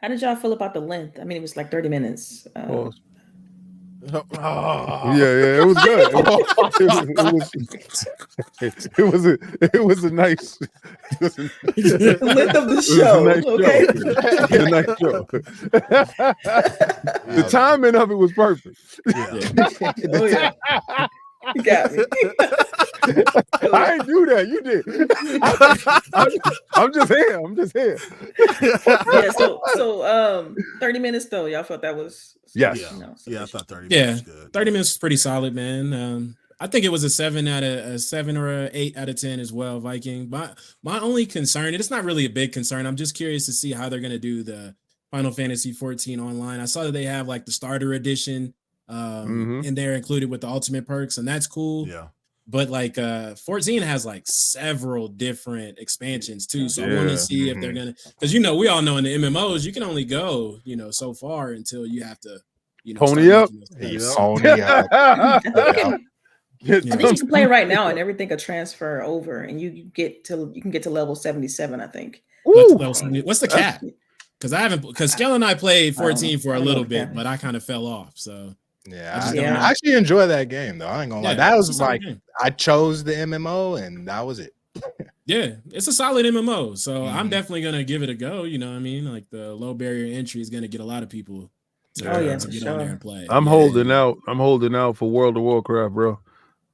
How did y'all feel about the length? I mean, it was like 30 minutes. Pause. Oh. Yeah, it was good. It was a it was a nice it was a, The length of the it was a show, nice show. okay? It was a nice show. The timing of it was perfect. Oh yeah, you got me. I ain't do that. You did. I'm just here. I'm just here. Yeah, so 30 minutes though, y'all felt that was Yes. Yeah, I sufficient. thought 30 minutes Yeah, was good. 30 minutes was pretty solid, man. I think it was a 7 or a 8 out of 10 as well. Viking. My only concern, and it's not really a big concern. I'm just curious to see how they're gonna do the Final Fantasy 14 online. I saw that they have like the starter edition in there included with the ultimate perks, and that's cool. Yeah. But like 14 has like several different expansions too. So I want to see if they're gonna, because we all know in the MMOs you can only go so far until you have to Pony up. Pony up. I think Yeah. I think you can play right now and everything could transfer over and you can get to level 77, I think. What's the cap? Because Skell and I played 14 for a little bit, but I kind of fell off. So I actually enjoy that game though. I ain't gonna lie. That was like I chose the MMO and that was it. Yeah, it's a solid MMO. So I'm definitely gonna give it a go. You know what I mean? Like the low barrier entry is gonna get a lot of people to get on there and play. I'm holding out. I'm holding out for World of Warcraft, bro.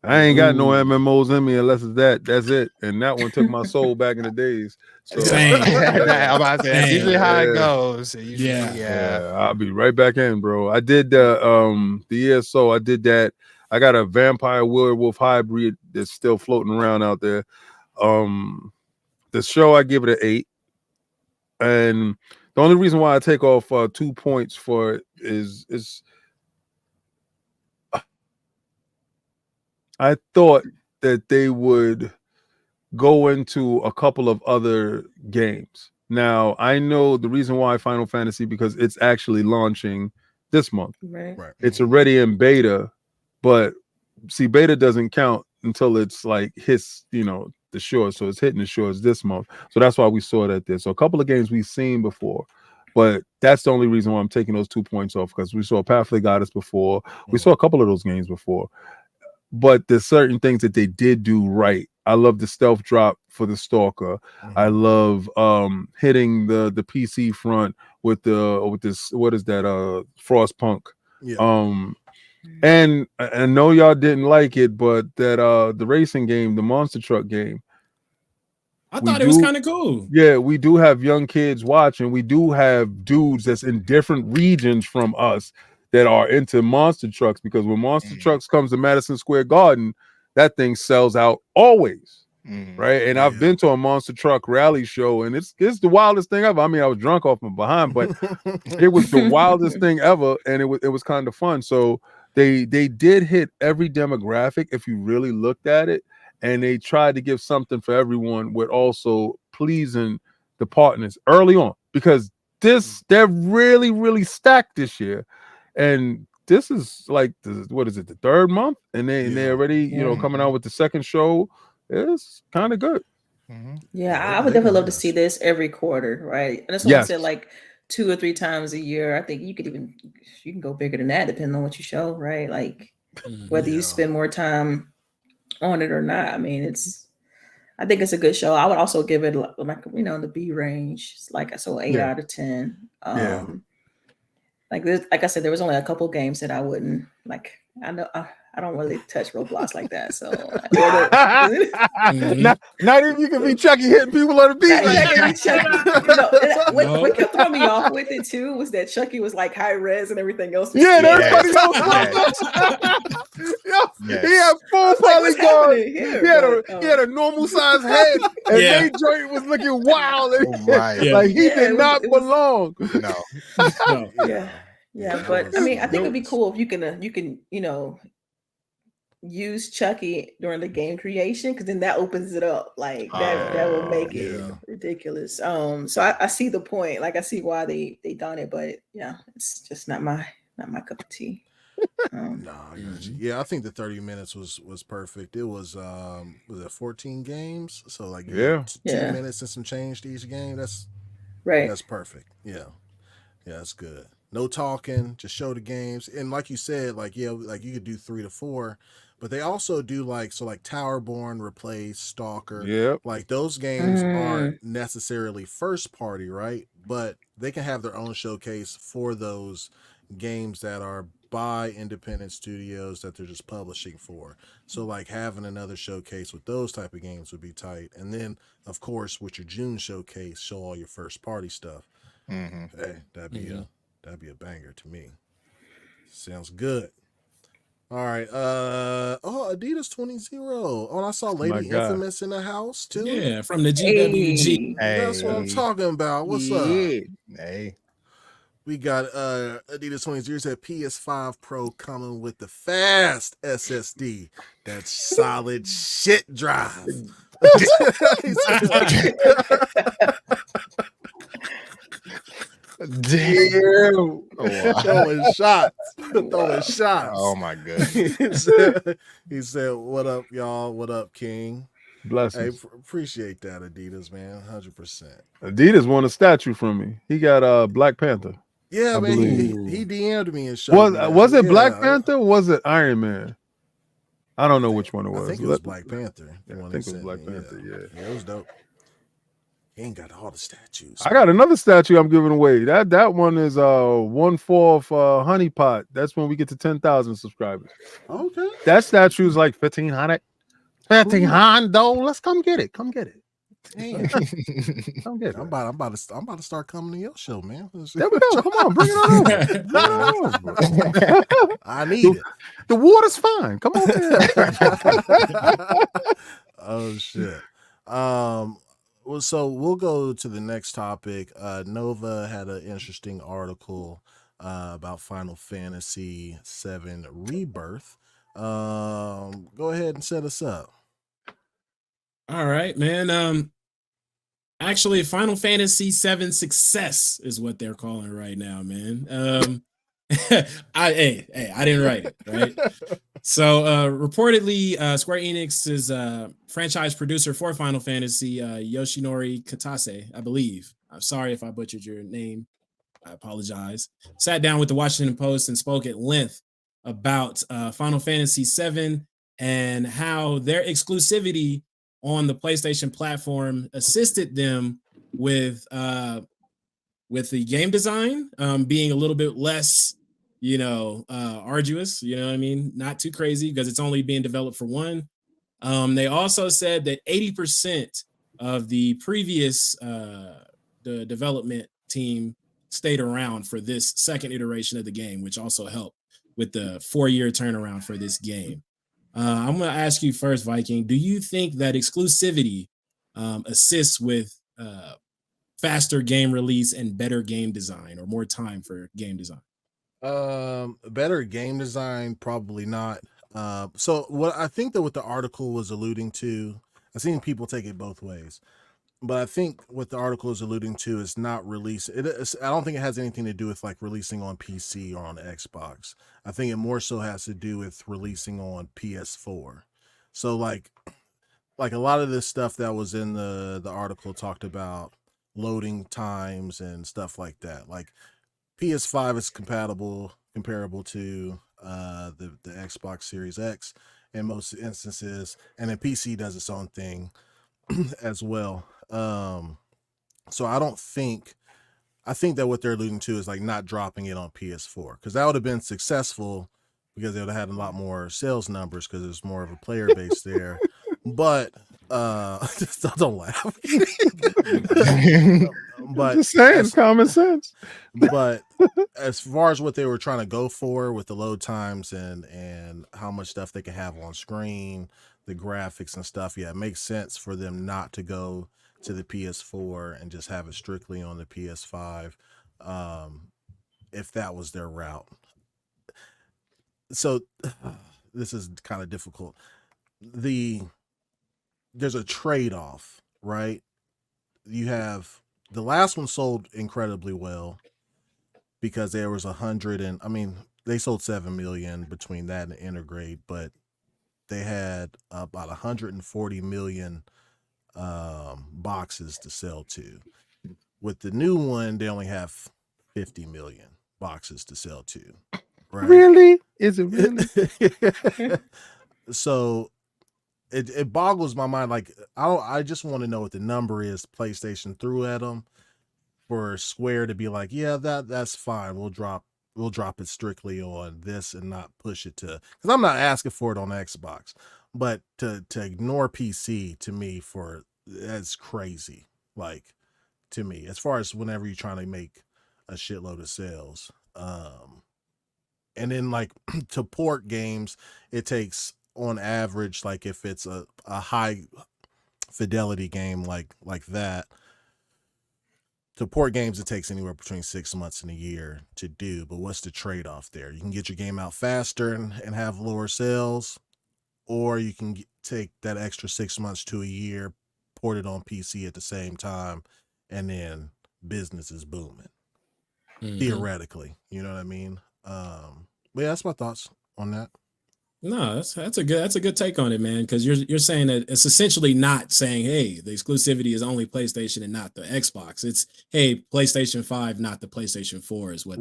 I ain't got no MMOs in me unless it's that. That's it. And that one took my soul back in the days. So, I'm about to say, that's usually how it goes. I'll be right back in, bro. I did the ESO. I did that. I got a vampire werewolf hybrid that's still floating around out there. The show I give it an 8. And the only reason why I take off 2 points for it is I thought that they would go into a couple of other games. Now, I know the reason why Final Fantasy, because it's actually launching this month. Right. It's already in beta, but see, beta doesn't count until it's like hits, the shores. So it's hitting the shores this month. So that's why we saw that there. So a couple of games we've seen before. But that's the only reason why I'm taking those 2 points off, because we saw Path of the Goddess before. We saw a couple of those games before. But there's certain things that they did do right. I love the stealth drop for the Stalker. I love hitting the PC front with this, what is that, Frostpunk. And I know y'all didn't like it, but that the racing game, the monster truck game, I thought it was kind of cool. Yeah, we do have young kids watching. We do have dudes that's in different regions from us that are into monster trucks, because when monster trucks comes to Madison Square Garden, that thing sells out always, right? And I've been to a monster truck rally show, and it's the wildest thing ever. I mean, I was drunk off my behind, but it was the wildest thing ever, and it was kind of fun. So they did hit every demographic if you really looked at it, and they tried to give something for everyone with also pleasing the partners early on, because they're really, really stacked this year. And this is like the third month, and they already coming out with the second show. It's kind of good. Yeah, I would definitely love to see this every quarter, right? And that's what I said, like 2 or 3 times a year. I think you can go bigger than that depending on what you show, right? Like whether you spend more time on it or not. I mean, I think it's a good show. I would also give it like the B range. It's like 8 out of 10. Like I said, there was only a couple games that I wouldn't like. I know I don't really touch Roblox like that, so not even you can be Chucky hitting people on the beach. What kept throwing me off with it too was that Chucky was like high res and everything else. Everybody else. He had full polygon. He had a normal size head, and May joint was looking wild. Like he did not belong. Yeah, but I mean, I think it'd be cool if you can use Chucky during the game creation, because then that opens it up. Like that will make it ridiculous. So I see the point. Like I see why they done it, but yeah, it's just not my cup of tea. Yeah, I think the 30 minutes was perfect. It was it 14 games? So like 2 minutes and some change to each game. That's right. That's perfect. Yeah. Yeah, that's good. No talking, just show the games. And like you said, like like you could do 3 to 4, but they also do like Towerborn replace Stalker. Yep. Like those games aren't necessarily first party, right? But they can have their own showcase for those games that are by independent studios that they're just publishing for. So like having another showcase with those type of games would be tight. And then of course with your June showcase, show all your first party stuff. Hey, that'd be a banger to me. Sounds good. All right. Adidas 20. Oh, and I saw Lady Infamous in the house too. Yeah, from the GWG. Hey. That's what I'm talking about. What's up? Hey. We got Adidas 20 at PS5 Pro coming with the fast SSD. That's solid shit drive. Damn. Oh, wow. Throwing shots. Oh my goodness. he said, "What up, y'all? What up, King?" Blessings. Hey, appreciate that, Adidas, man. 100%. Adidas won a statue from me. He got Black Panther. Yeah, man. He DM'd me and showed me. Was it Black Panther or was it Iron Man? I don't know which one it was. I think it was Black Panther. I think it was Black Panther. Yeah, it was dope. He ain't got all the statues. I got another statue I'm giving away. That one is 1/4 Honeypot. That's when we get to 10,000 subscribers. Okay. That statue is like 1,500. 1,500 though. Let's come get it. Come get it. Come get it. I'm about to start coming to your show, man. There we go. Come on, bring it on. I need it. The water's fine. Come on. Oh shit. Well, so we'll go to the next topic. Nova had an interesting article about Final Fantasy VII Rebirth. Go ahead and set us up. All right, man. Actually, Final Fantasy VII Success is what they're calling it right now, man. I didn't write it, right? So reportedly, Square Enix's franchise producer for Final Fantasy, Yoshinori Katase, I believe. I'm sorry if I butchered your name. I apologize. Sat down with the Washington Post and spoke at length about Final Fantasy VII and how their exclusivity on the PlayStation platform assisted them with the game design being a little bit less, arduous, you know what I mean? Not too crazy because it's only being developed for one. They also said that 80% of the previous the development team stayed around for this second iteration of the game, which also helped with the 4-year turnaround for this game. I'm going to ask you first, Viking, do you think that exclusivity assists with faster game release and better game design or more time for game design? Better game design, probably not. So what I think that what the article was alluding to, I've seen people take it both ways, but I think what the article is alluding to is not release. I don't think it has anything to do with like releasing on PC or on Xbox. I think it more so has to do with releasing on PS4. So like a lot of this stuff that was in the article talked about loading times and stuff like that. Like PS5 is comparable to the Xbox Series X in most instances, and then PC does its own thing as well. So I think that what they're alluding to is like not dropping it on PS4, because that would have been successful because they would have had a lot more sales numbers because there's more of a player base there. But don't laugh. But just saying, common sense. But as far as what they were trying to go for with the load times and how much stuff they can have on screen, the graphics and stuff, yeah, it makes sense for them not to go to the PS4 and just have it strictly on the PS5, if that was their route. So this is kind of difficult. There's a trade-off, right? You have the last one sold incredibly well because there was 100 and they sold 7 million between that and Intergrade, but they had about 140 million boxes to sell to. With the new one, they only have 50 million boxes to sell to. Right? Really? Is it really? So it boggles my mind. Like I just want to know what the number is PlayStation threw at them for Square to be like, yeah, that's fine. We'll drop it strictly on this and not push it to, because I'm not asking for it on Xbox, but to ignore PC to me that's crazy. Like to me, as far as whenever you're trying to make a shitload of sales, and then like to port games, it takes on average, like if it's a high fidelity game like that, to port games, it takes anywhere between 6 months and a year to do. But what's the trade-off there? You can get your game out faster and have lower sales, or you can take that extra 6 months to a year, port it on PC at the same time, and then business is booming. Theoretically, you know what I mean? But yeah, that's my thoughts on that. No, that's a good take on it, man. Because you're saying that it's essentially not saying, hey, the exclusivity is only PlayStation and not the Xbox. It's, hey, PlayStation 5, not the PlayStation 4 is what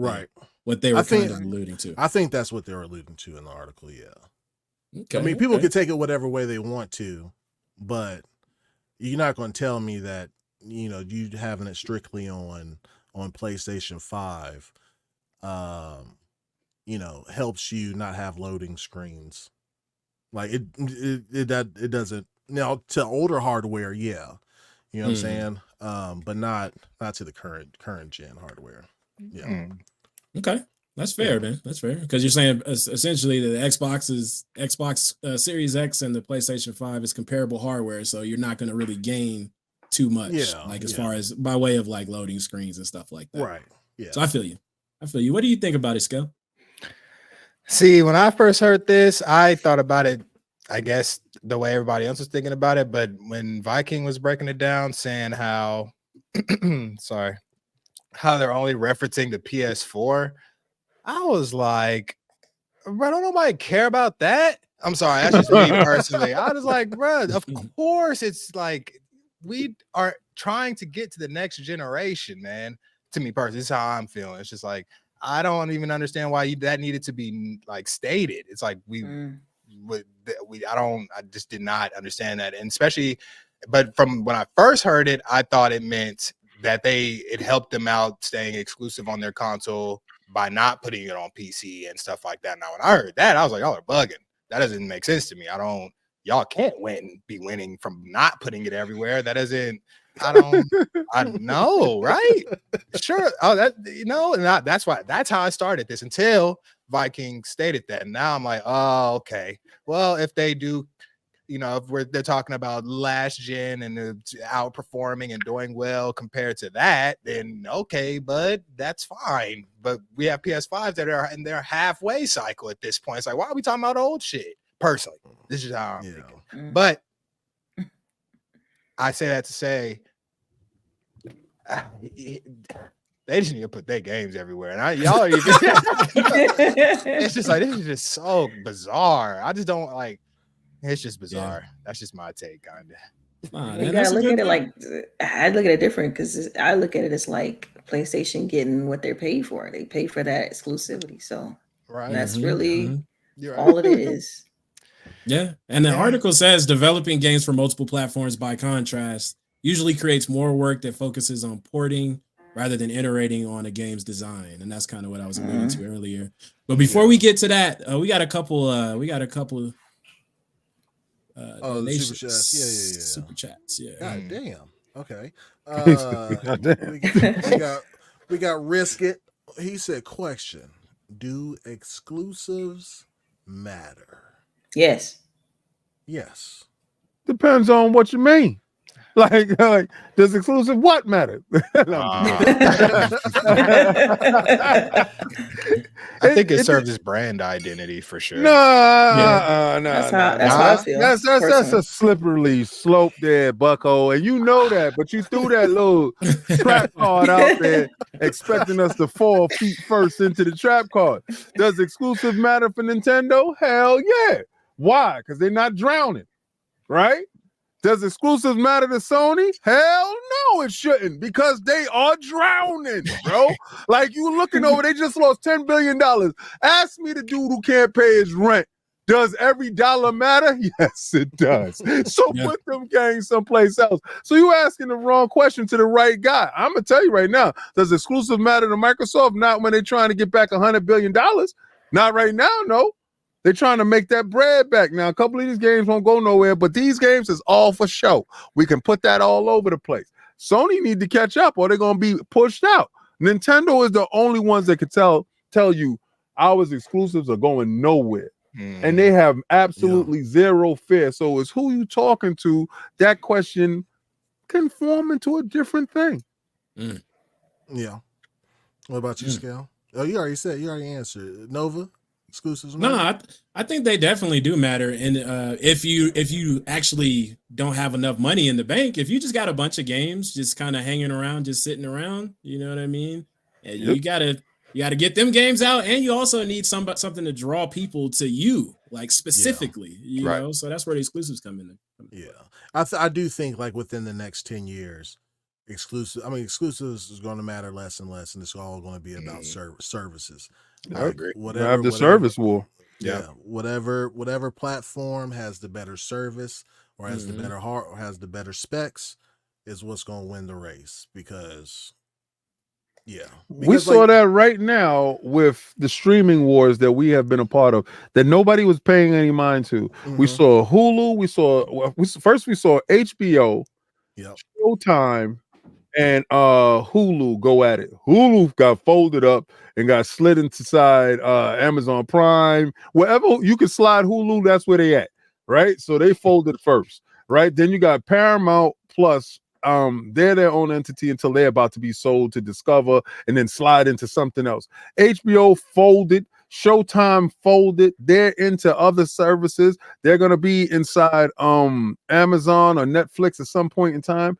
they were kind of alluding to. I think that's what they're alluding to in the article. Yeah. Okay, I mean, people can take it whatever way they want to, but you're not going to tell me that you having it strictly on PlayStation 5. Helps you not have loading screens. Like it doesn't. Now to older hardware, yeah, you know what I'm saying. But not to the current gen hardware. Yeah. Okay, that's fair, man. That's fair, because you're saying essentially the Xbox Series X and the PlayStation 5 is comparable hardware, so you're not going to really gain too much, as far as by way of like loading screens and stuff like that. Right. Yeah. So I feel you. What do you think about it, Skell? See, when I first heard this, I thought about it, I guess, the way everybody else was thinking about it. But when Viking was breaking it down, saying how, how they're only referencing the PS4, I was like, bro, don't nobody care about that. I'm sorry, that's just me personally. I was like, bro, of course, it's like we are trying to get to the next generation, man. To me personally, this is how I'm feeling. It's just like, I don't even understand why that needed to be like stated. It's like I just did not understand that. And especially, but from when I first heard it, I thought it meant that it helped them out staying exclusive on their console by not putting it on PC and stuff like that. Now, when I heard that, I was like, y'all are bugging. That doesn't make sense to me. Y'all can't be winning from not putting it everywhere. That doesn't, I know, right? Sure. Oh, and that's how I started this until Viking stated that. And now I'm like, oh, okay. Well, if they do, if they're talking about last gen and outperforming and doing well compared to that, then okay, but that's fine. But we have PS5s that are in their halfway cycle at this point. It's like, why are we talking about old shit? Personally, this is how I'm thinking. But I say that to say they just need to put their games everywhere, and y'all are even. It's just like, this is just so bizarre. I just don't like. It's just bizarre. That's just my take, kind of. You gotta look at it like, I look at it different, because I look at it as like PlayStation getting what they're paid for. They pay for that exclusivity, so that's really all it is. Yeah, and the article says developing games for multiple platforms, by contrast, usually creates more work that focuses on porting rather than iterating on a game's design, and that's kind of what I was alluding to earlier. But before we get to that, we got a couple. Super chats. Yeah. Super chats. Yeah. God damn. Okay. God we got Risk It. He said, question: do exclusives matter? Yes. Depends on what you mean. Like does exclusive what matter? I think it serves as brand identity for sure. No. That's how I feel. That's a slippery slope there, Bucko, and you know that, but you threw that little trap card out there, expecting us to fall feet first into the trap card. Does exclusive matter for Nintendo? Hell yeah. Why? Because they're not drowning, right? Does exclusives matter to Sony? Hell no, it shouldn't, because they are drowning, bro. Like, you looking over, they just lost $10 billion. Ask me the dude who can't pay his rent. Does every dollar matter? Yes, it does. So put them games someplace else. So you asking the wrong question to the right guy. I'm going to tell you right now, does exclusive matter to Microsoft? Not when they're trying to get back $100 billion. Not right now, no. They're trying to make that bread back. Now, a couple of these games won't go nowhere, but these games is all for show. We can put that all over the place. Sony need to catch up or they're going to be pushed out. Nintendo is the only ones that can tell you our exclusives are going nowhere. And they have absolutely zero fear. So it's who you talking to. That question can form into a different thing. Yeah. What about you, Skell? Oh, you already answered. Nova? Exclusives? No, I think they definitely do matter. And if you actually don't have enough money in the bank, if you just got a bunch of games just kind of hanging around, just sitting around, you know what I mean? And you gotta get them games out, and you also need something to draw people to you, like specifically, you know. So that's where the exclusives come in. Yeah, I do think like within the next 10 years, exclusives is going to matter less and less, and it's all going to be about services. I agree. Whatever the service war. Yeah, whatever platform has the better service or has the better heart or has the better specs is what's going to win the race. Because we saw that right now with the streaming wars that we have been a part of that nobody was paying any mind to. We saw Hulu, we saw HBO, Showtime, and Hulu go at it. Hulu got folded up and got slid inside Amazon Prime. Wherever you can slide Hulu, that's where they at, right? So they folded first, right? Then you got Paramount Plus. They're their own entity until they're about to be sold to Discover and then slide into something else. HBO folded, Showtime folded. They're into other services. They're gonna be inside Amazon or Netflix at some point in time.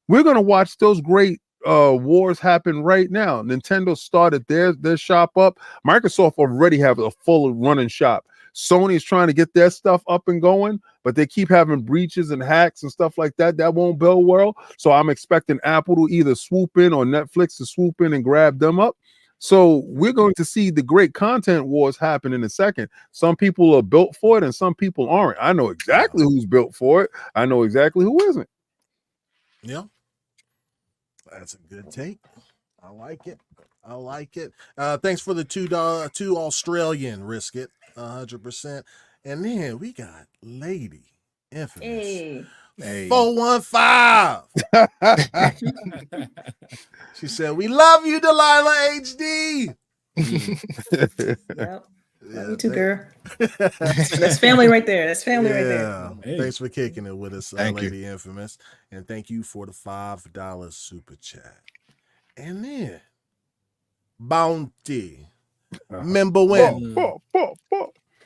We're gonna watch those great wars happen right now. Nintendo started their shop up. Microsoft already have a full running shop. Sony is trying to get their stuff up and going, but they keep having breaches and hacks and stuff like that. That won't build well. So I'm expecting Apple to either swoop in or Netflix to swoop in and grab them up. So we're going to see the great content wars happen in a second. Some people are built for it and some people aren't. I know exactly who's built for it. I know exactly who isn't. Yeah. That's a good take. I like it. Thanks for the $2 Australian risk it 100%. And then we got Lady Infamous 415. She said, "We love you, Delilah HD." Yep. Love you too, girl. That's family right there. That's family right there. Hey. Thanks for kicking it with us, Lady Infamous. And thank you for the $5 super chat. And then Bounty. Member win.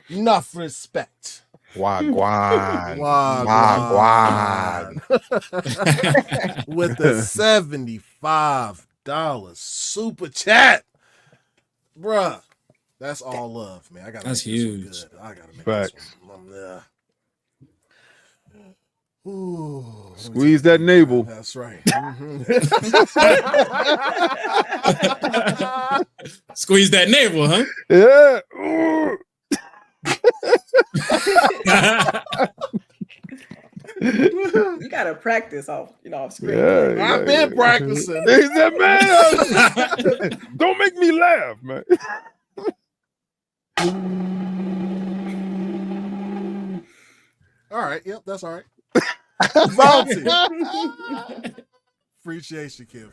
Enough respect. Wagwan. With the $75 super chat. Bruh. That's all love, man. I gotta That's make this huge. one good. I gotta make Facts. this one. Ooh, Squeeze that navel. That's right. Squeeze that navel, huh? Yeah. You gotta practice off screen. Yeah, I've been practicing. He said, man, don't make me laugh, man. All right. Yep, that's all right. Bounty. Appreciate you, kid.